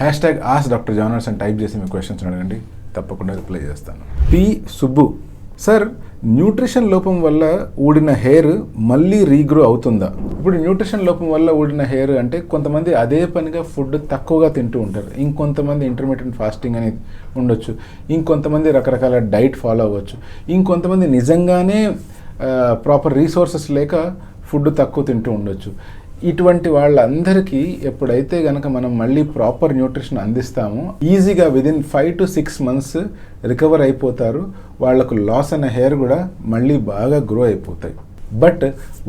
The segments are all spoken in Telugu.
#AskDrJohnwatts అని టైప్ చేసి మీ క్వశ్చన్స్ అడగండి, తప్పకుండా రిప్లై చేస్తాను. పి సుబ్బు సార్, న్యూట్రిషన్ లోపం వల్ల ఊడిన హెయిర్ మళ్ళీ రీగ్రో అవుతుందా? ఇప్పుడు న్యూట్రిషన్ లోపం వల్ల ఊడిన హెయిర్ అంటే కొంతమంది అదే పనిగా ఫుడ్ తక్కువగా తింటూ ఉంటారు, ఇంకొంతమంది ఇంటర్మీడియట్ ఫాస్టింగ్ అనేది ఉండొచ్చు, ఇంకొంతమంది రకరకాల డైట్ ఫాలో అవ్వచ్చు, ఇంకొంతమంది నిజంగానే ప్రాపర్ రీసోర్సెస్ లేక ఫుడ్ తక్కువ తింటూ ఉండొచ్చు. ఇటువంటి వాళ్ళందరికీ ఎప్పుడైతే కనుక మనం మళ్ళీ ప్రాపర్ న్యూట్రిషన్ అందిస్తామో ఈజీగా విదిన్ 5 to 6 months రికవర్ అయిపోతారు. వాళ్లకు లాస్ అయిన హెయిర్ కూడా మళ్ళీ బాగా గ్రో అయిపోతాయి. బట్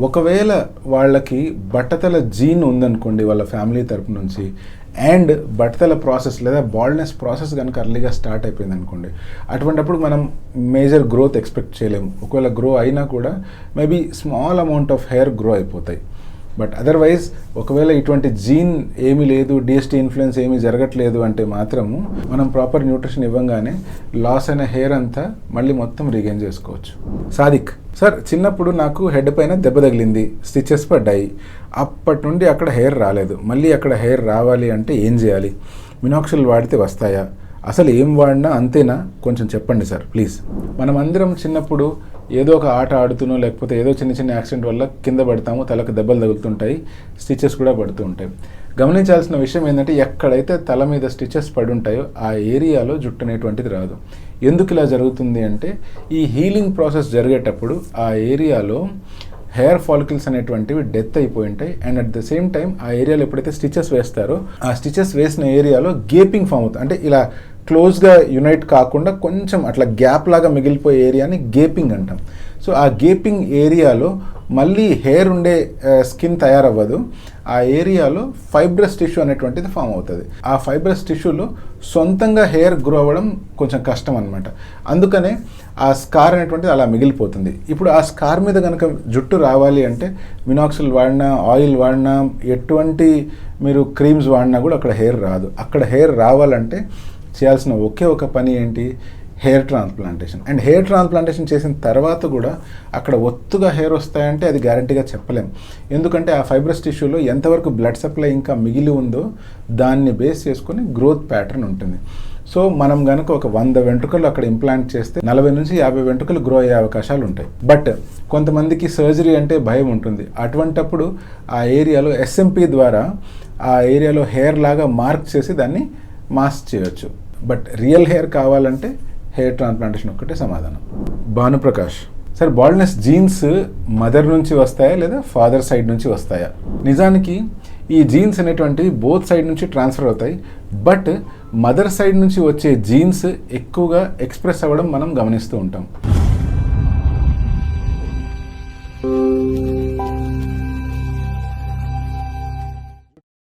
ఒకవేళ వాళ్ళకి బట్టతల జీన్ ఉందనుకోండి వాళ్ళ ఫ్యామిలీ తరపు నుంచి, అండ్ బట్టతల ప్రాసెస్ లేదా బాల్డ్నెస్ ప్రాసెస్ కనుక అర్లీగా స్టార్ట్ అయిపోయింది అనుకోండి, అటువంటిప్పుడు మనం మేజర్ గ్రోత్ ఎక్స్పెక్ట్ చేయలేము. ఒకవేళ గ్రో అయినా కూడా maybe small amount of hair grow అయిపోతాయి. బట్ అదర్వైజ్ ఒకవేళ ఇటువంటి జీన్ ఏమీ లేదు, డిఎస్టీ ఇన్ఫ్లుయెన్స్ ఏమీ జరగట్లేదు అంటే మాత్రము మనం ప్రాపర్ న్యూట్రిషన్ ఇవ్వగానే లాస్ అయిన హెయిర్ అంతా మళ్ళీ మొత్తం రీగెయిన్ చేసుకోవచ్చు. సాదిక్ సార్, చిన్నప్పుడు నాకు హెడ్ పైన దెబ్బ తగిలింది, స్టిచెస్ పడ్డాయి, అప్పటి నుండి అక్కడ హెయిర్ రాలేదు, మళ్ళీ అక్కడ హెయిర్ రావాలి అంటే ఏం చేయాలి? మినాక్సిల్ వాడితే వస్తాయా? అసలు ఏం వాడినా అంతేనా? కొంచెం చెప్పండి సార్ ప్లీజ్. మనం అందరం చిన్నప్పుడు ఏదో ఒక ఆట ఆడుతూనో లేకపోతే ఏదో చిన్న చిన్న యాక్సిడెంట్ వల్ల కింద పడతాము, తలకు దెబ్బలు తగులుతుంటాయి, స్టిచెస్ కూడా పడుతూ ఉంటాయి. గమనించాల్సిన విషయం ఏంటంటే ఎక్కడైతే తల మీద స్టిచెస్ పడి ఉంటాయో ఆ ఏరియాలో జుట్టు అనేటువంటిది రాదు. ఎందుకు ఇలా జరుగుతుంది అంటే ఈ హీలింగ్ ప్రాసెస్ జరిగేటప్పుడు ఆ ఏరియాలో హెయిర్ ఫాలికల్స్ అనేటువంటివి డెత్ అయిపోయి ఉంటాయి. And at the same time ఆ ఏరియాలో ఎప్పుడైతే స్టిచెస్ వేస్తారో ఆ స్టిచెస్ వేసిన ఏరియాలో గేపింగ్ ఫామ్ అవుతుంది. అంటే ఇలా క్లోజ్గా యునైట్ కాకుండా కొంచెం అట్లా గ్యాప్ లాగా మిగిలిపోయే ఏరియాని గేపింగ్ అంటాం. సో ఆ గేపింగ్ ఏరియాలో మళ్ళీ హెయిర్ ఉండే స్కిన్ తయారవ్వదు. ఆ ఏరియాలో ఫైబ్రస్ టిష్యూ అనేటువంటిది ఫామ్ అవుతుంది. ఆ ఫైబ్రస్ టిష్యూలో సొంతంగా హెయిర్ గ్రో అవ్వడం కొంచెం కష్టం అనమాట. అందుకనే ఆ స్కార్ అనేటువంటిది అలా మిగిలిపోతుంది. ఇప్పుడు ఆ స్కార్ మీద కనుక జుట్టు రావాలి అంటే మినాక్సిల్ వాడినా, ఆయిల్ వాడినా, ఎటువంటి మీరు క్రీమ్స్ వాడినా కూడా అక్కడ హెయిర్ రాదు. అక్కడ హెయిర్ రావాలంటే చేయాల్సిన ఒకే ఒక పని ఏంటి? Hair transplantation. And hair transplantation చేసిన తర్వాత కూడా అక్కడ ఒత్తుగా హెయిర్ వస్తాయంటే అది గ్యారంటీగా చెప్పలేం. ఎందుకంటే ఆ ఫైబ్రస్ టిష్యూలో ఎంతవరకు బ్లడ్ సప్లై ఇంకా మిగిలి ఉందో దాన్ని బేస్ చేసుకొని గ్రోత్ ప్యాటర్న్ ఉంటుంది. సో మనం కనుక ఒక 100 వెంట్రుకలు అక్కడ ఇంప్లాంట్ చేస్తే 40 నుంచి 50 వెంట్రుకలు గ్రో అయ్యే అవకాశాలు ఉంటాయి. బట్ కొంతమందికి సర్జరీ అంటే భయం ఉంటుంది. అటువంటప్పుడు ఆ ఏరియాలో ఎస్ఎంపీ ద్వారా ఆ ఏరియాలో హెయిర్ లాగా మార్క్ చేసి దాన్ని మాస్క్ చేయొచ్చు. బట్ రియల్ హెయిర్ కావాలంటే హెయిర్ ట్రాన్స్ప్లాంటేషన్ ఒక్కటే సమాధానం. Bhanuprakash sir, baldness jeans mother నుంచి వస్తాయా లేదా ఫాదర్ సైడ్ నుంచి వస్తాయా? నిజానికి ఈ జీన్స్ అనేటువంటివి బోత్ సైడ్ నుంచి ట్రాన్స్ఫర్ అవుతాయి. బట్ మదర్ సైడ్ నుంచి వచ్చే జీన్స్ ఎక్కువగా ఎక్స్ప్రెస్ అవ్వడం మనం గమనిస్తూ ఉంటాం.